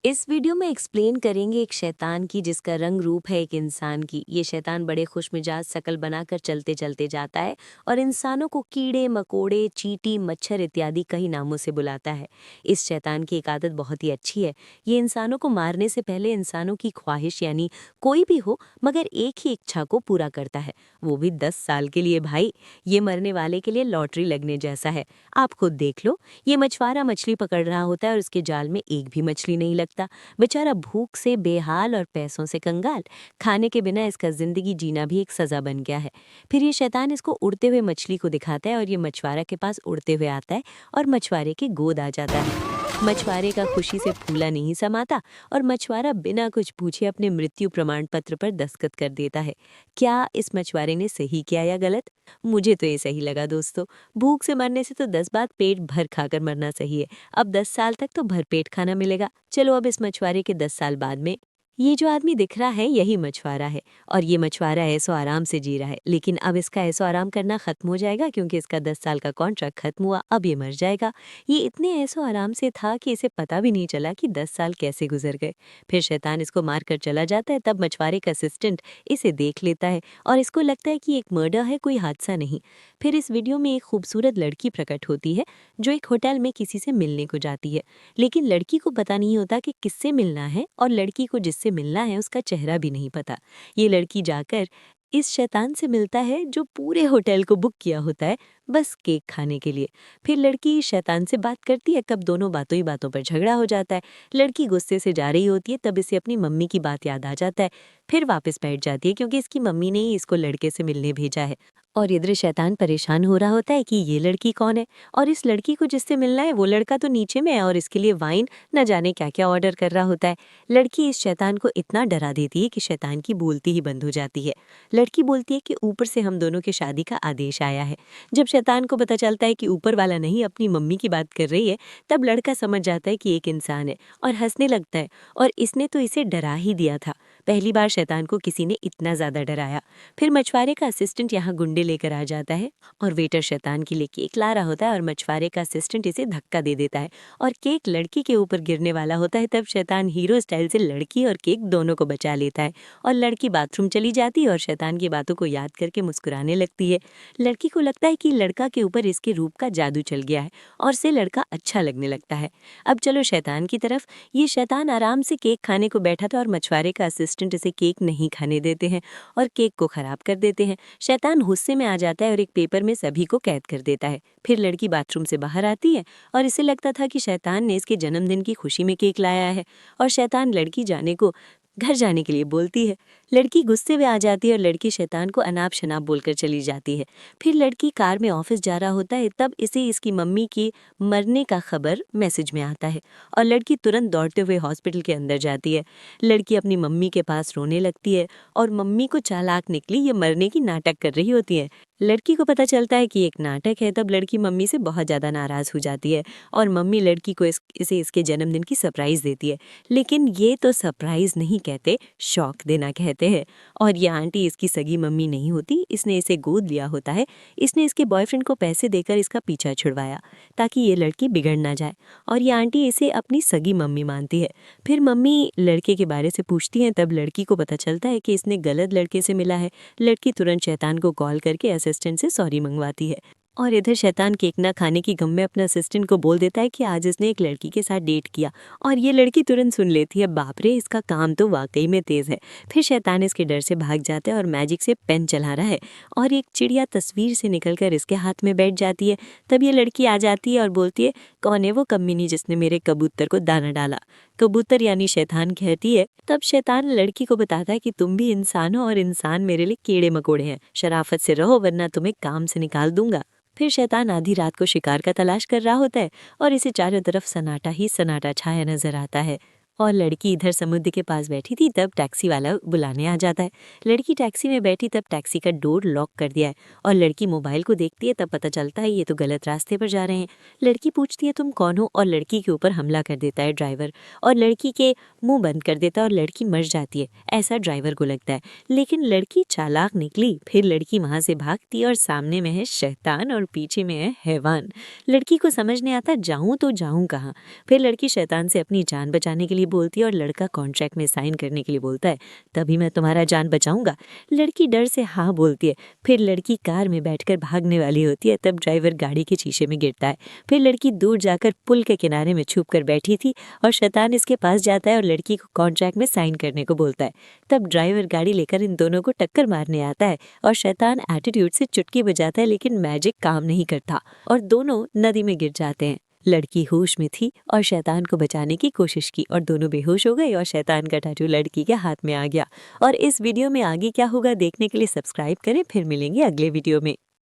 इस वीडियो में एक्सप्लेन करेंगे एक शैतान की जिसका रंग रूप है एक इंसान की। ये शैतान बड़े खुशमिजाज शकल बनाकर चलते चलते जाता है और इंसानों को कीड़े मकोड़े चींटी मच्छर इत्यादि कई नामों से बुलाता है। इस शैतान की एक आदत बहुत ही अच्छी है। ये इंसानों को मारने से पहले इंसानों की ख्वाहिश यानी कोई भी हो मगर एक ही इच्छा को पूरा करता है, वो भी 10 साल के लिए। भाई, ये मरने वाले के लिए लॉटरी लगने जैसा है। आप खुद देख लो, ये मछुआरा मछली पकड़ रहा होता है और उसके जाल में एक भी मछली नहीं लगता। बेचारा भूख से बेहाल और पैसों से कंगाल। खाने के बिना इसका जिंदगी जीना भी एक सजा बन गया है। फिर ये शैतान इसको उड़ते हुए मछली को दिखाता है और ये मछुआरा के पास उड़ते हुए आता है और मछुआरे के गोद आ जाता है। मछुआरे का खुशी से फूला नहीं समाता और मछुआरा बिना कुछ पूछे अपने मृत्यु प्रमाण पत्र पर दस्तखत कर देता है। क्या इस मछुआरे ने सही किया या गलत? मुझे तो ये सही लगा दोस्तों। भूख से मरने से तो 10 बार पेट भर खाकर मरना सही है। अब 10 साल तक तो भरपेट खाना मिलेगा। चलो अब इस मछुआरे के 10 साल बाद में ये जो आदमी दिख रहा है यही मछुआरा है और ये मछुआरा ऐसो आराम से जी रहा है। लेकिन अब इसका ऐसो आराम करना खत्म हो जाएगा क्योंकि इसका 10 साल का कॉन्ट्रैक्ट खत्म हुआ। अब ये मर जाएगा। ये इतने ऐसो आराम से था कि इसे पता भी नहीं चला कि 10 साल कैसे गुजर गए। फिर शैतान इसको मार कर चला जाता है। तब मछुआरे का असिस्टेंट इसे देख लेता है और इसको लगता है कि एक मर्डर है, कोई हादसा नहीं। फिर इस वीडियो में एक खूबसूरत लड़की प्रकट होती है जो एक होटल में किसी से मिलने को जाती है। लेकिन लड़की को पता नहीं होता कि किससे मिलना है और लड़की को जिससे मिलना है उसका चेहरा भी नहीं पता। ये लड़की जाकर इस शैतान से मिलता है जो पूरे होटल को बुक किया होता है बस केक खाने के लिए। फिर लड़की शैतान से बात करती है। कब दोनों बातों ही बातों पर झगड़ा हो जाता है। लड़की गुस्से से जा रही होती है, तब इसे अपनी मम्मी की बात याद आ जाता है। फिर वापस बैठ जाती है क्योंकि इसकी मम्मी ने ही इसको लड़के से मिलने भेजा है। और इधर शैतान परेशान हो रहा होता है कि ये लड़की कौन है और इस लड़की को जिससे मिलना है वो लड़का तो नीचे में है और इसके लिए वाइन न जाने क्या क्या ऑर्डर कर रहा होता है। लड़की इस शैतान को इतना डरा देती है कि शैतान की बोलती ही बंद हो जाती है। लड़की बोलती है कि ऊपर से हम दोनों के शादी का आदेश आया है। जब शैतान को पता चलता है कि ऊपर वाला नहीं अपनी मम्मी की बात कर रही है, तब लड़का समझ जाता है कि एक इंसान है और हंसने लगता है। और इसने तो इसे डरा ही दिया था। पहली बार शैतान को किसी ने इतना ज्यादा डराया। फिर मछुआरे का असिस्टेंट यहाँ गुंडे लेकर आ जाता है और वेटर शैतान के लिए केक ला रहा होता है और मछुआरे का असिस्टेंट इसे धक्का दे देता है और केक लड़की के ऊपर गिरने वाला होता है। तब शैतान हीरो स्टाइल से लड़की और केक दोनों को बचा लेता है और लड़की बाथरूम चली जाती है और शैतान की बातों को याद करके मुस्कुराने लगती है। लड़की को लगता है कि लड़का के ऊपर इसके रूप का जादू चल गया है और से लड़का अच्छा लगने लगता है। अब चलो शैतान की तरफ। ये शैतान आराम से केक खाने को बैठा था और मछुआरे का असिस्टेंट इसे केक नहीं खाने देते हैं और केक को खराब कर देते हैं। शैतान गुस्से में आ जाता है और एक पेपर में सभी को कैद कर देता है। फिर लड़की बाथरूम से बाहर आती है और इसे लगता था कि शैतान ने इसके जन्मदिन की खुशी में केक लाया है और शैतान लड़की जाने को घर जाने के लिए बोलती है। लड़की गुस्से में आ जाती है और लड़की शैतान को अनाप शनाप बोलकर चली जाती है। फिर लड़की कार में ऑफिस जा रहा होता है, तब इसे इसकी मम्मी की मरने का खबर मैसेज में आता है और लड़की तुरंत दौड़ते हुए हॉस्पिटल के अंदर जाती है। लड़की अपनी मम्मी के पास रोने लगती है और मम्मी को चालाक निकली ये मरने की नाटक कर रही होती है। लड़की को पता चलता है कि एक नाटक है, तब लड़की मम्मी से बहुत ज़्यादा नाराज़ हो जाती है और मम्मी लड़की को इसे इसके जन्मदिन की सरप्राइज़ देती है। लेकिन ये तो सरप्राइज़ नहीं कहते, शौक देना कहते हैं। और ये आंटी इसकी सगी मम्मी नहीं होती, इसने इसे गोद लिया होता है। इसने इसके बॉयफ्रेंड को पैसे देकर इसका पीछा छुड़वाया ताकि ये लड़की बिगड़ ना जाए और ये आंटी इसे अपनी सगी मम्मी मानती है। फिर मम्मी लड़के के बारे से पूछती हैं, तब लड़की को पता चलता है कि इसने गलत लड़के से मिला है। लड़की तुरंत शैतान को कॉल करके असिस्टेंट से सॉरी मंगवाती है और इधर शैतान केक ना खाने की गम में अपने असिस्टेंट को बोल देता है कि आज इसने एक लड़की के साथ डेट किया और ये लड़की तुरंत सुन लेती है। बाप रे, इसका काम तो वाकई में तेज है। फिर शैतान इसके डर से भाग जाता है और मैजिक से पेन चला रहा है और एक चिड़िया तस्वीर से निकलकर इसके हाथ में बैठ जाती है। तब ये लड़की आ जाती है और बोलती है, कौन है वो कमीनी जिसने मेरे कबूतर को दाना डाला? कबूतर यानी शैतान कहती है। तब शैतान लड़की को बताता है कि तुम भी इंसान हो और इंसान मेरे लिए कीड़े मकोड़े हैं, शराफत से रहो वरना तुम्हें काम से निकाल दूंगा। फिर शैतान आधी रात को शिकार का तलाश कर रहा होता है और इसे चारों तरफ सन्नाटा ही सन्नाटा छाया नजर आता है और लड़की इधर समुद्र के पास बैठी थी। तब टैक्सी वाला बुलाने आ जाता है। लड़की टैक्सी में बैठी, तब टैक्सी का डोर लॉक कर दिया है और लड़की मोबाइल को देखती है। तब पता चलता है ये तो गलत रास्ते पर जा रहे हैं। लड़की पूछती है तुम कौन हो और लड़की के ऊपर हमला कर देता है ड्राइवर और लड़की के मुंह बंद कर देता है और लड़की मर जाती है, ऐसा ड्राइवर को लगता है। लेकिन लड़की चालाक निकली। फिर लड़की वहां से भागती है और सामने में है शैतान और पीछे में है हैवान। लड़की को समझ नहीं आता जाऊं तो जाऊं कहाँ। फिर लड़की शैतान से अपनी जान बचाने के लिए लिए बोलती है और लड़का कॉन्ट्रैक्ट में साइन करने के लिए बोलता है, तभी मैं तुम्हारा जान बचाऊंगा। लड़की डर से हाँ बोलती है। फिर लड़की कार में बैठकर भागने वाली होती है, तब ड्राइवर गाड़ी के शीशे में गिरता है। फिर लड़की दूर जाकर पुल के किनारे में छुप कर बैठी थी और शैतान इसके पास जाता है और लड़की को कॉन्ट्रैक्ट में साइन करने को बोलता है। तब ड्राइवर गाड़ी लेकर इन दोनों को टक्कर मारने आता है और शैतान एटीट्यूड से चुटकी बजाता है, लेकिन मैजिक काम नहीं करता और दोनों नदी में गिर जाते हैं। लड़की होश में थी और शैतान को बचाने की कोशिश की और दोनों बेहोश हो गए और शैतान का टैटू लड़की के हाथ में आ गया। और इस वीडियो में आगे क्या होगा देखने के लिए सब्सक्राइब करें। फिर मिलेंगे अगले वीडियो में।